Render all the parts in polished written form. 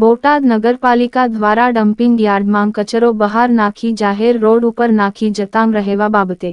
બોટાદ નગરપાલિકા દ્વારા ડમ્પિંગ યાર્ડમાં કચરો બહાર નાખી જાહેર રોડ ઉપર નાખી જતાં રહેવા બાબતે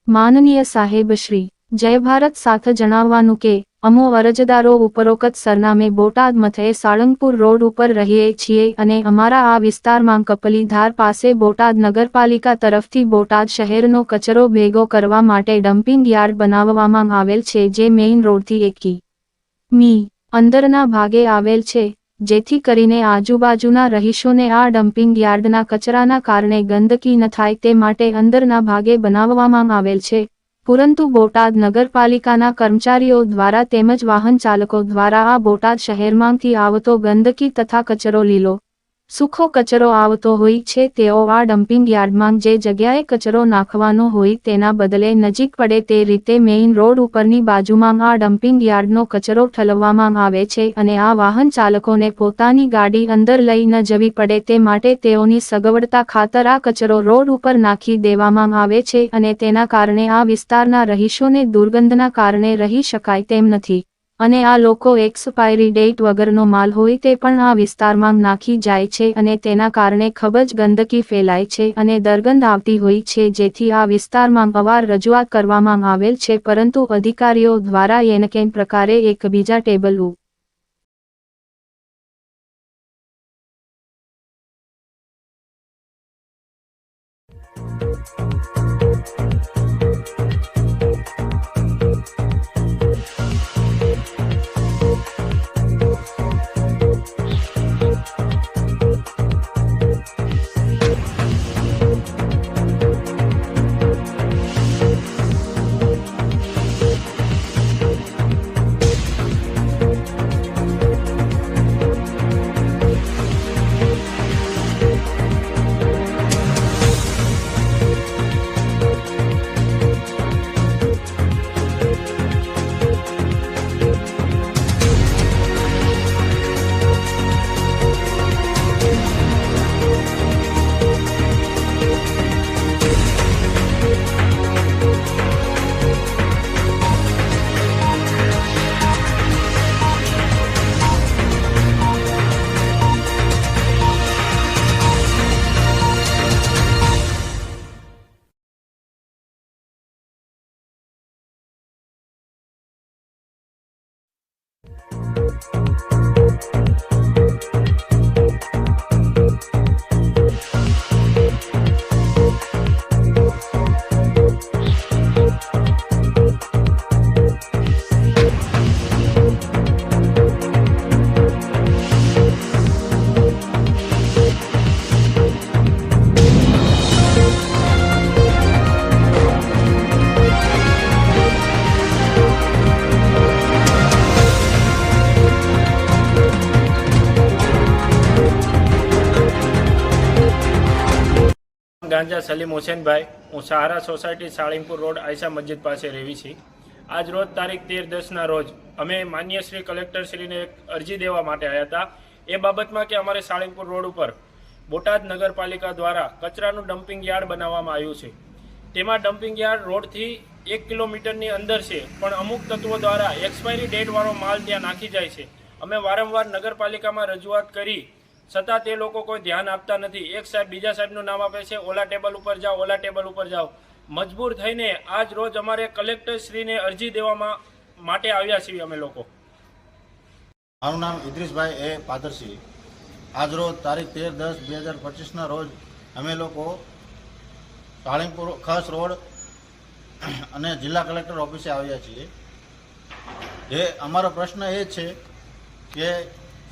માનનીય સાહેબ શ્રી જય ભારત સાથે જણાવવાનું કે અમો અરજદારો ઉપરોક્ત સરનામે બોટાદ મથે સાળંગપુર રોડ ઉપર રહીએ છીએ અને અમારા આ વિસ્તારમાં કપલીધાર પાસે બોટાદ નગરપાલિકા તરફથી બોટાદ શહેરનો કચરો ભેગો કરવા માટે ડમ્પિંગ યાર્ડ બનાવવામાં આવેલ છે, જે મેઇન રોડથી 1 કિમી અંદરના ભાગે આવેલ છે, જેથી કરીને આજુબાજુના રહીશોને આ ડમ્પિંગ યાર્ડના કચરાના કારણે ગંદકી ન થાય તે માટે અંદરના ભાગે બનાવવામાં આવેલ છે, પરંતુ બોટાદ નગરપાલિકાના કર્મચારીઓ દ્વારા તેમજ વાહન ચાલકો દ્વારા આ બોટાદ શહેરમાંથી આવતો ગંદકી તથા કચરો લીલો સૂકો કચરો આવતો હોય છે, તેઓ આ ડમ્પિંગ યાર્ડમાં જે જગ્યાએ કચરો નાખવાનો હોય તેના બદલે નજીક પડે તે રીતે મેઇન રોડ ઉપરની બાજુમાં આ ડમ્પિંગ યાર્ડનો કચરો ઠલવવામાં આવે છે અને આ વાહન ચાલકોને પોતાની ગાડી અંદર લઈ ન જવી પડે તે માટે તેઓની સગવડતા ખાતર આ કચરો રોડ ઉપર નાખી દેવામાં આવે છે અને તેના કારણે આ વિસ્તારના રહીશોને દુર્ગંધના કારણે રહી શકાય તેમ નથી અને આ લોકો એક્સપાયરી ડેટ વગરનો માલ હોય તે પણ આ વિસ્તારમાં નાખી જાય છે અને તેના કારણે ખૂબ જ ગંદકી ફેલાય છે અને દુર્ગંધ આવતી હોય છે, જેથી આ વિસ્તારમાં અવાર રજૂઆત કરવામાં આવેલ છે, પરંતુ અધિકારીઓ દ્વારા એને કેમ પ્રકારે એકબીજા ટેબલ ગાંજા સલીમ હુસેનભાઈ, હું સહારા સોસાયટી સાળંગપુર રોડ આયશા મસ્જિદ પાસે રહેવી છું। આજ રોજ તારીખ 13/10ના રોજ અમે માન્ય શ્રી કલેક્ટરશ્રીને એક અરજી દેવા માટે આવ્યા હતા એ બાબતમાં કે અમારે સાળંગપુર રોડ ઉપર બોટાદ નગરપાલિકા દ્વારા કચરાનું ડમ્પિંગ યાર્ડ બનાવવામાં આવ્યું છે। તેમાં ડમ્પિંગ યાર્ડ રોડથી 1 કિલોમીટરની અંદર છે, પણ અમુક તત્વો દ્વારા એક્સપાયરી ડેટવાળો માલ ત્યાં નાખી જાય છે। અમે વારંવાર નગરપાલિકામાં રજૂઆત કરી છતાં તે લોકો કોઈ ધ્યાન આપતા નથી। એક સાહેબ બીજા સાહેબનું નામ આપે છે, ઓલા ટેબલ ઉપર જાઓ, ઓલા ટેબલ ઉપર જાઓ। મજબૂર થઈને આજ રોજ અમારે કલેક્ટરશ્રીને અરજી દેવા માટે આવ્યા છીએ અમે લોકો। મારું નામ ઇદ્રીસભાઈ એ પાદરસિંહ। આજ રોજ તારીખ 13/10/2025ના રોજ અમે લોકો સાળંગપુર ખાસ રોડ અને જિલ્લા કલેક્ટર ઓફિસે આવ્યા છીએ। જે અમારો પ્રશ્ન એ છે કે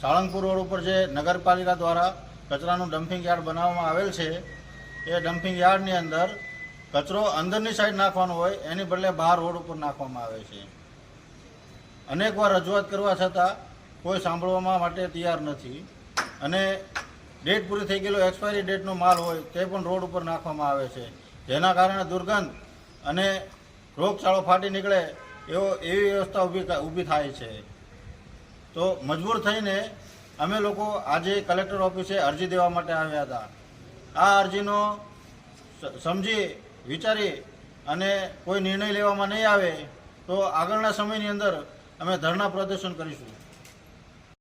સાળંગપુર રોડ ઉપર જે નગરપાલિકા દ્વારા કચરાનું ડમ્પિંગ યાર્ડ બનાવવામાં આવેલ છે એ ડમ્પિંગ યાર્ડની અંદર કચરો અંદરની સાઈડ નાખવાનો હોય એની બદલે બહાર રોડ ઉપર નાખવામાં આવે છે। અનેકવાર રજૂઆત કરવા છતાં કોઈ સાંભળવા માટે તૈયાર નથી અને ડેટ પૂરી થઈ ગયેલો એક્સપાયરી ડેટનો માલ હોય તે પણ રોડ ઉપર નાખવામાં આવે છે, જેના કારણે દુર્ગંધ અને રોગચાળો ફાટી નીકળે એવી વ્યવસ્થા ઊભી થાય છે। તો મજબૂર થઈને અમે લોકો આજે કલેક્ટર ઓફિસે અરજી દેવા માટે આવ્યા હતા। આ અરજીનો સમજી વિચારી અને કોઈ નિર્ણય લેવામાં નહીં આવે તો આગળના સમયની અંદર અમે ધરણા પ્રદર્શન કરીશું।